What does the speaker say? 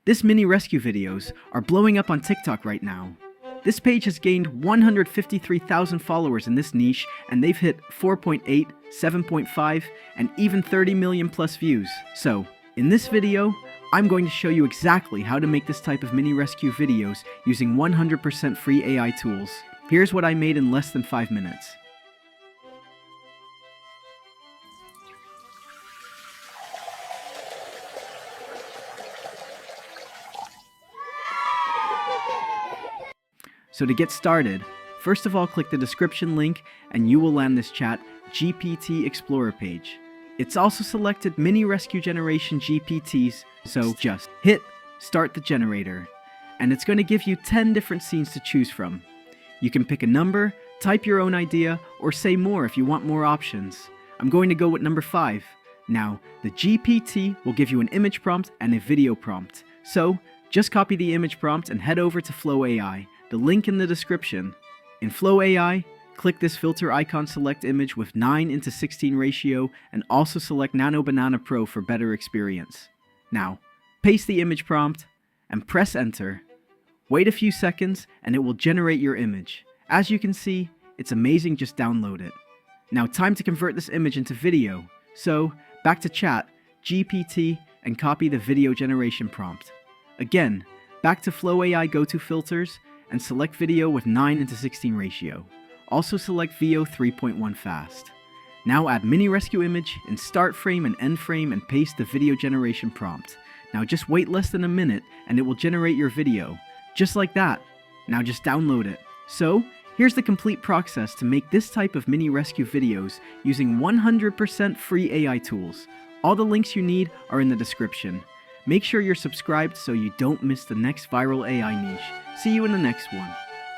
This mini rescue videos are blowing up on TikTok right now. This page has gained 153,000 followers in this niche, and they've hit 4.8, 7.5, and even 30 million plus views. So, in this video, I'm going to show you exactly how to make this type of mini rescue videos using 100% free AI tools. Here's what I made in less than 5 minutes. So to get started, first of all click the description link and you will land this chat GPT Explorer page. It's also selected Mini Rescue Generation GPTs, so just hit Start the Generator. And it's going to give you 10 different scenes to choose from. You can pick a number, type your own idea, or say more if you want more options. I'm going to go with number 5. Now, the GPT will give you an image prompt and a video prompt. So, just copy the image prompt and head over to Flow AI. The link in the description. In Flow AI, click this filter icon select image with 9:16 ratio and also select Nano Banana Pro for better experience. Now, paste the image prompt and press enter. Wait a few seconds and it will generate your image. As you can see, it's amazing, just download it. Now time to convert this image into video. So, back to chat, GPT, and copy the video generation prompt. Again, back to Flow AI, go to filters, and select video with 9:16 ratio. Also select Veo 3.1 Fast. Now add mini rescue image in start frame and end frame and paste the video generation prompt. Now just wait less than a minute and it will generate your video. Just like that. Now just download it. So, here's the complete process to make this type of mini rescue videos using 100% free AI tools. All the links you need are in the description. Make sure you're subscribed so you don't miss the next viral AI niche. See you in the next one.